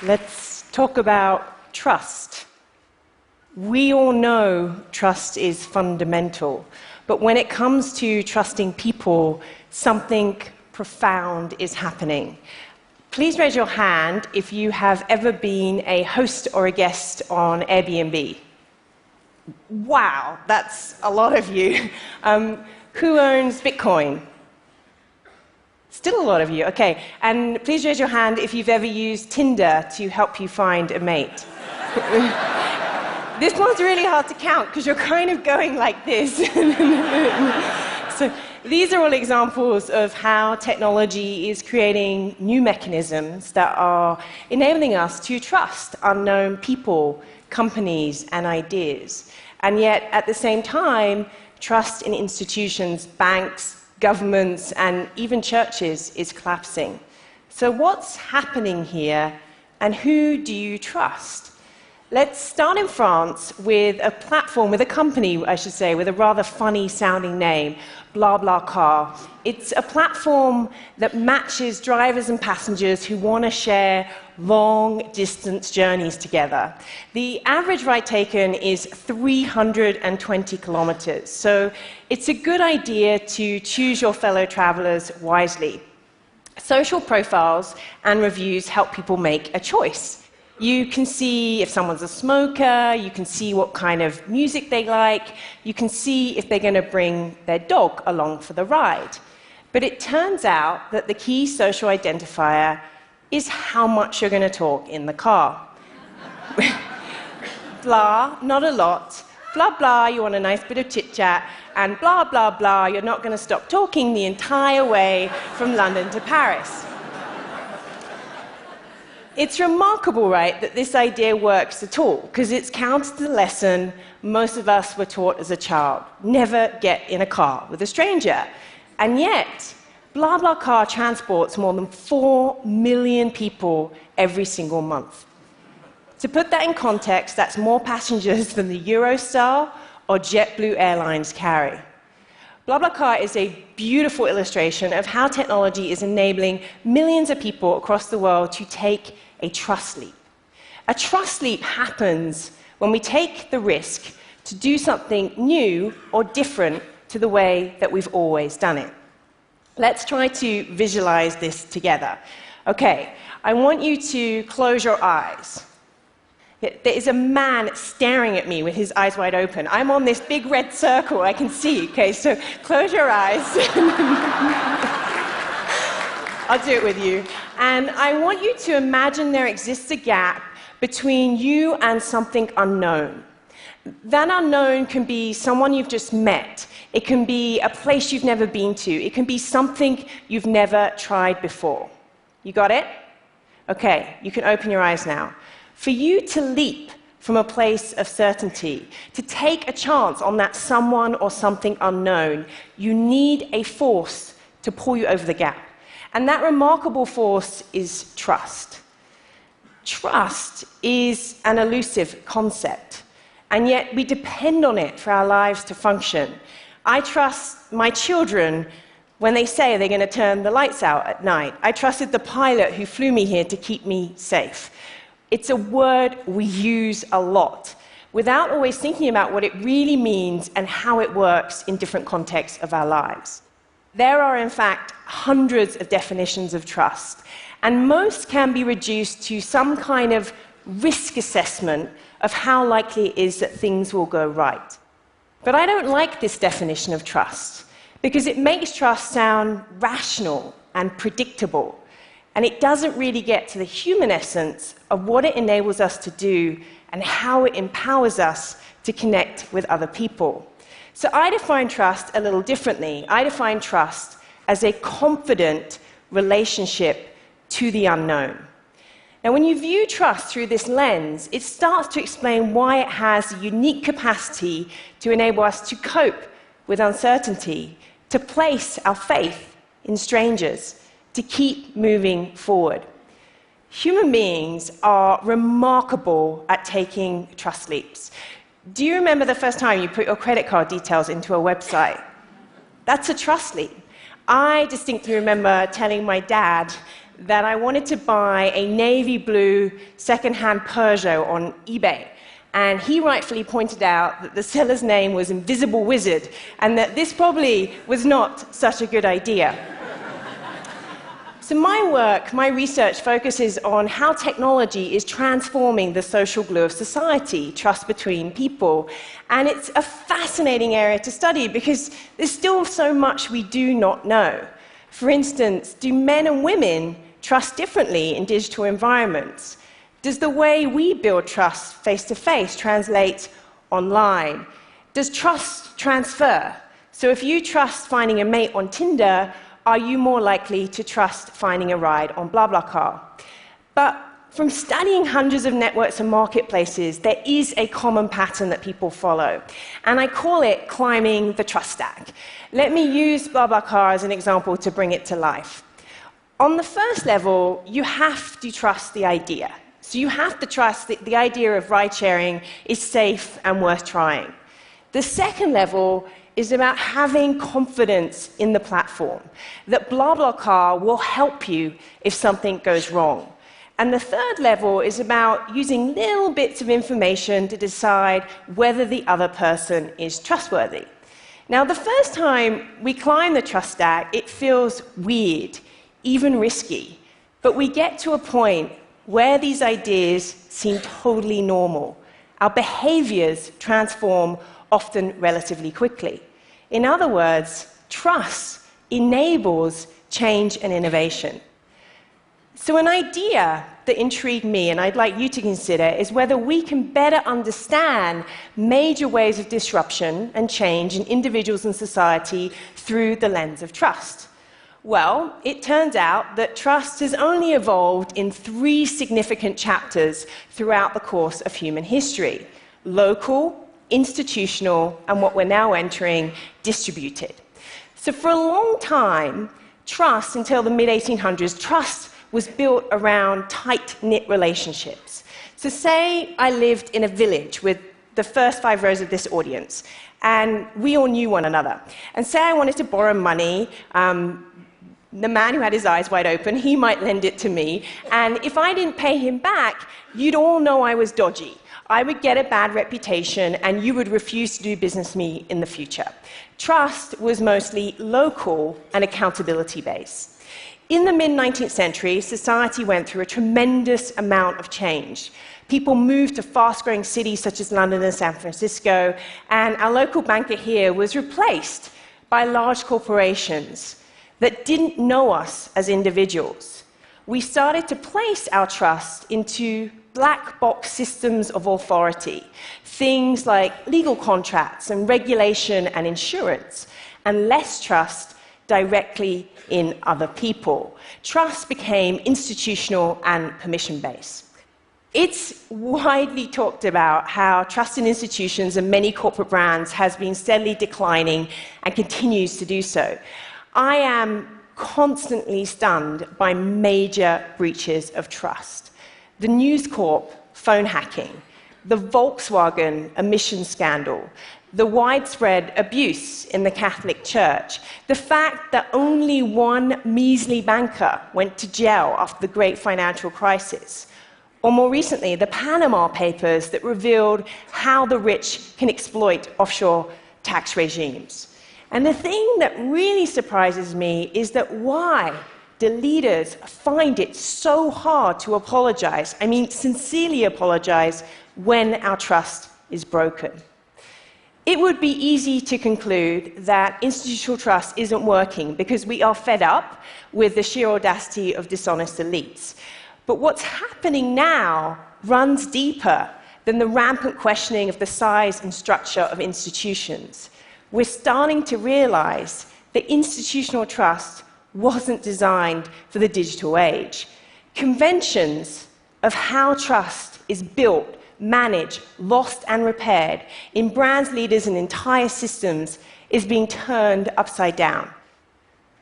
Let's talk about trust. We all know trust is fundamental, but when it comes to trusting people, something profound is happening. Please raise your hand if you have ever been a host or a guest on Airbnb. Wow, that's a lot of you. Who owns Bitcoin? Still a lot of you, okay. And please raise your hand if you've ever used Tinder to help you find a mate. This one's really hard to count because you're kind of going like this. So these are all examples of how technology is creating new mechanisms that are enabling us to trust unknown people, companies, and ideas. And yet, at the same time, trust in institutions, banks, governments, and even churches is collapsing. So what's happening here, and who do you trust? Let's start in France with a platform, with a company, I should say, with a rather funny-sounding name, BlaBlaCar. It's a platform that matches drivers and passengers who want to share long-distance journeys together. The average ride taken is 320 kilometers, so it's a good idea to choose your fellow travelers wisely. Social profiles and reviews help people make a choice. You can see if someone's a smoker, you can see what kind of music they like, you can see if they're going to bring their dog along for the ride. But it turns out that the key social identifier is how much you're going to talk in the car. Blah, not a lot. Blah, blah, you want a nice bit of chit-chat. And blah, blah, blah, you're not going to stop talking the entire way from London to Paris. It's remarkable, right, that this idea works at all, because it's counter to the lesson most of us were taught as a child. Never get in a car with a stranger. And yet, BlaBlaCar transports more than 4 million people every single month. To put that in context, that's more passengers than the Eurostar or JetBlue Airlines carry. BlaBlaCar is a beautiful illustration of how technology is enabling millions of people across the world to take a trust leap. A trust leap happens when we take the risk to do something new or different to the way that we've always done it. Let's try to visualize this together. Okay, I want you to close your eyes. There is a man staring at me with his eyes wide open. I'm on this big red circle I can see, okay, so close your eyes. I'll do it with you. And I want you to imagine there exists a gap between you and something unknown. That unknown can be someone you've just met. It can be a place you've never been to. It can be something you've never tried before. You got it? Okay, you can open your eyes now. For you to leap from a place of certainty, to take a chance on that someone or something unknown, you need a force to pull you over the gap. And that remarkable force is trust. Trust is an elusive concept, and yet we depend on it for our lives to function. I trust my children when they say they're going to turn the lights out at night. I trusted the pilot who flew me here to keep me safe. It's a word we use a lot, without always thinking about what it really means and how it works in different contexts of our lives. There are, in fact, hundreds of definitions of trust, and most can be reduced to some kind of risk assessment of how likely it is that things will go right. But I don't like this definition of trust, because it makes trust sound rational and predictable. And it doesn't really get to the human essence of what it enables us to do and how it empowers us to connect with other people. So I define trust a little differently. I define trust as a confident relationship to the unknown. Now, when you view trust through this lens, it starts to explain why it has a unique capacity to enable us to cope with uncertainty, to place our faith in strangers, to keep moving forward. Human beings are remarkable at taking trust leaps. Do you remember the first time you put your credit card details into a website? That's a trust leap. I distinctly remember telling my dad that I wanted to buy a navy blue second-hand Peugeot on eBay. And he rightfully pointed out that the seller's name was Invisible Wizard, and that this probably was not such a good idea. So my work, my research focuses on how technology is transforming the social glue of society, trust between people. And it's a fascinating area to study because there's still so much we do not know. For instance, do men and women trust differently in digital environments? Does the way we build trust face-to-face translate online? Does trust transfer? So if you trust finding a mate on Tinder, are you more likely to trust finding a ride on BlaBlaCar? But from studying hundreds of networks and marketplaces, there is a common pattern that people follow, and I call it climbing the trust stack. Let me use BlaBlaCar as an example to bring it to life. On the first level, you have to trust the idea. So you have to trust that the idea of ride-sharing is safe and worth trying. The second level is about having confidence in the platform, that BlaBlaCar will help you if something goes wrong. And the third level is about using little bits of information to decide whether the other person is trustworthy. Now, the first time we climb the trust stack, it feels weird, even risky. But we get to a point where these ideas seem totally normal. Our behaviors transform often relatively quickly. In other words, trust enables change and innovation. So an idea that intrigued me, and I'd like you to consider, is whether we can better understand major ways of disruption and change in individuals and society through the lens of trust. Well, it turns out that trust has only evolved in 3 significant chapters throughout the course of human history: local, institutional, and what we're now entering, distributed. So for a long time, trust, until the mid-1800s, trust was built around tight-knit relationships. So say I lived in a village with the first 5 rows of this audience, and we all knew one another. And say I wanted to borrow money, the man who had his eyes wide open, he might lend it to me, and if I didn't pay him back, you'd all know I was dodgy. I would get a bad reputation, and you would refuse to do business with me in the future. Trust was mostly local and accountability-based. In the mid-19th century, society went through a tremendous amount of change. People moved to fast-growing cities such as London and San Francisco, and our local banker here was replaced by large corporations that didn't know us as individuals. We started to place our trust into black box systems of authority, things like legal contracts and regulation and insurance, and less trust directly in other people. Trust became institutional and permission-based. It's widely talked about how trust in institutions and many corporate brands has been steadily declining and continues to do so. I am constantly stunned by major breaches of trust. The News Corp phone hacking, the Volkswagen emissions scandal, the widespread abuse in the Catholic Church, the fact that only one measly banker went to jail after the great financial crisis, or more recently, the Panama Papers that revealed how the rich can exploit offshore tax regimes. And the thing that really surprises me is that why the leaders find it so hard to apologize, I mean sincerely apologize, when our trust is broken. It would be easy to conclude that institutional trust isn't working because we are fed up with the sheer audacity of dishonest elites. But what's happening now runs deeper than the rampant questioning of the size and structure of institutions. We're starting to realize that institutional trust wasn't designed for the digital age. Conventions of how trust is built, managed, lost, and repaired in brands, leaders, and entire systems is being turned upside down.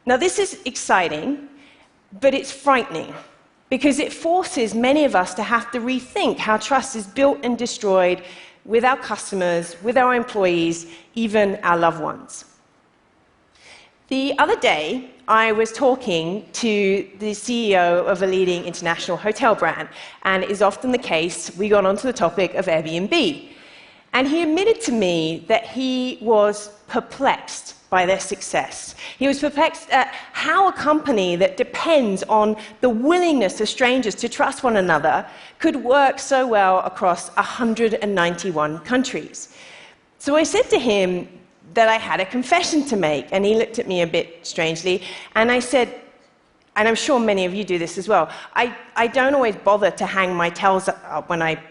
Now, this is exciting, but it's frightening because it forces many of us to have to rethink how trust is built and destroyed with our customers, with our employees, even our loved ones. The other day, I was talking to the CEO of a leading international hotel brand, and it is often the case, we got onto the topic of Airbnb. And he admitted to me that he was perplexed by their success. He was perplexed at how a company that depends on the willingness of strangers to trust one another could work so well across 191 countries. So I said to him that I had a confession to make, and he looked at me a bit strangely, and I said, and I'm sure many of you do this as well, I don't always bother to hang my towels up when I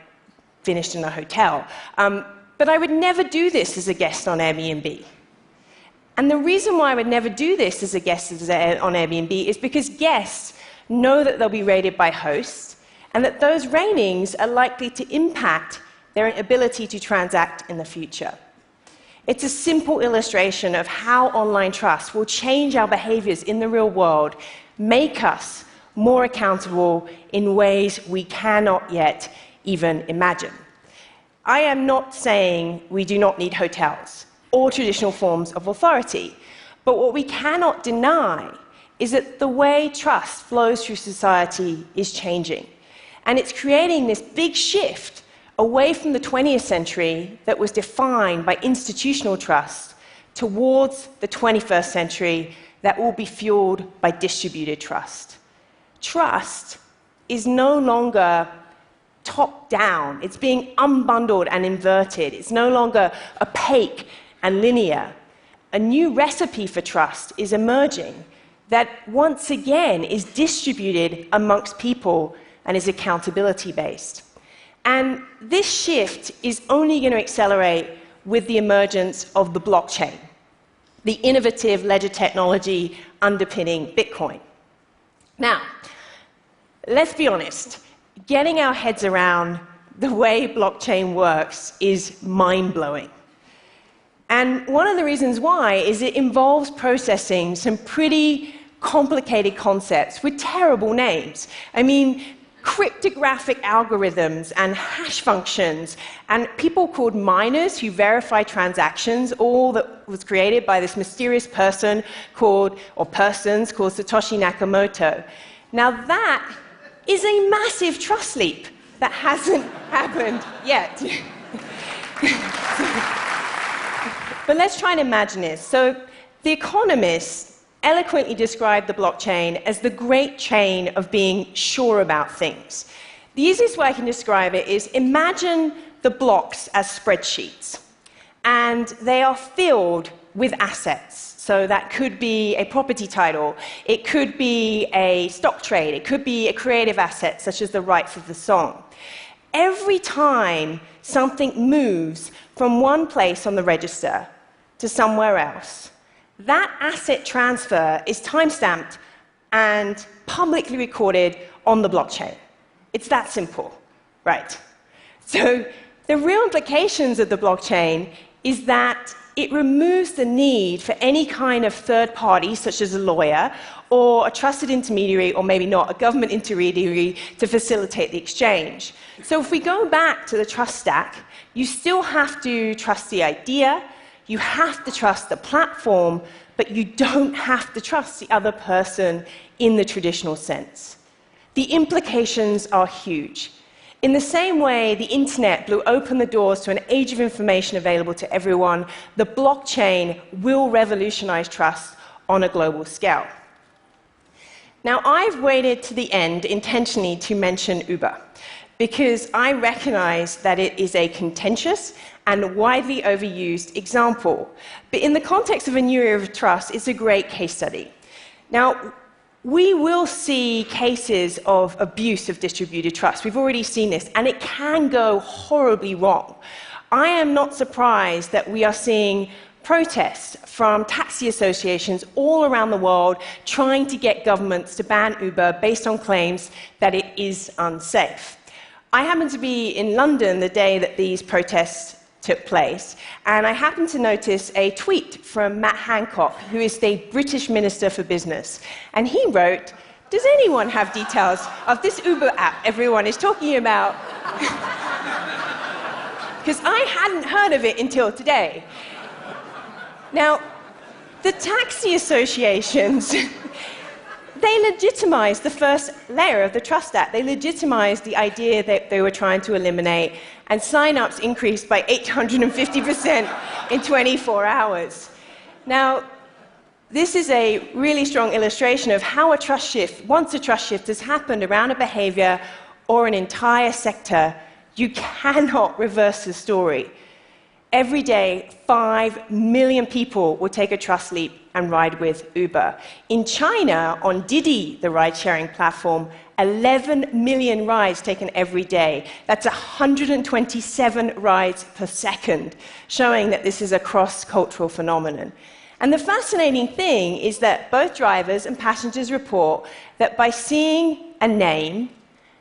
finished in a hotel, but I would never do this as a guest on Airbnb. And the reason why I would never do this as a guest on Airbnb is because guests know that they'll be rated by hosts, and that those ratings are likely to impact their ability to transact in the future. It's a simple illustration of how online trust will change our behaviors in the real world, make us more accountable in ways we cannot yet even imagine. I am not saying we do not need hotels or traditional forms of authority, but what we cannot deny is that the way trust flows through society is changing, and it's creating this big shift away from the 20th century that was defined by institutional trust towards the 21st century that will be fueled by distributed trust. Trust is no longer top-down. It's being unbundled and inverted. It's no longer opaque and linear. A new recipe for trust is emerging that once again is distributed amongst people and is accountability-based. And this shift is only going to accelerate with the emergence of the blockchain, the innovative ledger technology underpinning Bitcoin. Now, let's be honest, getting our heads around the way blockchain works is mind-blowing. And one of the reasons why is it involves processing some pretty complicated concepts with terrible names. I mean, cryptographic algorithms and hash functions, and people called miners who verify transactions, all that was created by this mysterious person called, or persons called Satoshi Nakamoto. Now that is a massive trust leap that hasn't happened yet. But let's try and imagine this. So The Economist eloquently described the blockchain as the great chain of being sure about things. The easiest way I can describe it is imagine the blocks as spreadsheets, and they are filled with assets. So that could be a property title, it could be a stock trade, it could be a creative asset such as the rights of the song. Every time something moves from one place on the register to somewhere else, that asset transfer is timestamped and publicly recorded on the blockchain. It's that simple, right? So the real implications of the blockchain is that it removes the need for any kind of third party, such as a lawyer, or a trusted intermediary, or maybe not, a government intermediary, to facilitate the exchange. So if we go back to the trust stack, you still have to trust the idea, you have to trust the platform, but you don't have to trust the other person in the traditional sense. The implications are huge. In the same way the internet blew open the doors to an age of information available to everyone, the blockchain will revolutionize trust on a global scale. Now, I've waited to the end intentionally to mention Uber, because I recognize that it is a contentious and widely overused example. But in the context of a new era of trust, it's a great case study. Now, we will see cases of abuse of distributed trust. We've already seen this, and it can go horribly wrong. I am not surprised that we are seeing protests from taxi associations all around the world trying to get governments to ban Uber based on claims that it is unsafe. I happened to be in London the day that these protests took place, and I happened to notice a tweet from Matt Hancock, who is the British Minister for Business, and he wrote, "Does anyone have details of this Uber app everyone is talking about?" Because I hadn't heard of it until today. Now, The taxi associations, they legitimized the first layer of the Trust Act. They legitimized the idea that they were trying to eliminate, and sign-ups increased by 850% in 24 hours. Now, this is a really strong illustration of how a trust shift, once a trust shift has happened around a behavior or an entire sector, you cannot reverse the story. Every day, 5 million people will take a trust leap and ride with Uber. In China, on Didi, the ride-sharing platform, 11 million rides taken every day. That's 127 rides per second, showing that this is a cross-cultural phenomenon. And the fascinating thing is that both drivers and passengers report that by seeing a name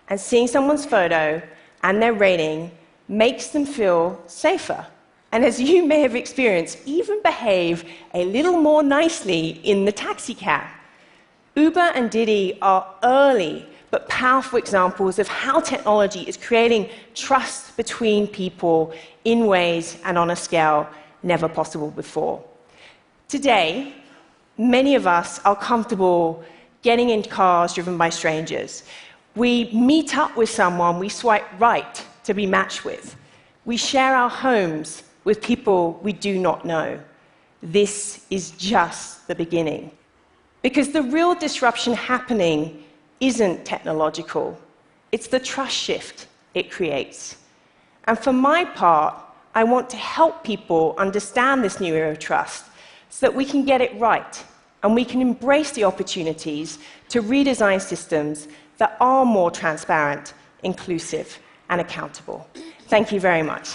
and seeing someone's photo and their rating makes them feel safer. And as you may have experienced, even behave a little more nicely in the taxi cab. Uber and Didi are early but powerful examples of how technology is creating trust between people in ways and on a scale never possible before. Today, many of us are comfortable getting in cars driven by strangers. We meet up with someone we swipe right to be matched with. We share our homes with people we do not know. This is just the beginning. Because the real disruption happening isn't technological. It's the trust shift it creates. And for my part, I want to help people understand this new era of trust so that we can get it right and we can embrace the opportunities to redesign systems that are more transparent, inclusive, and accountable. Thank you very much.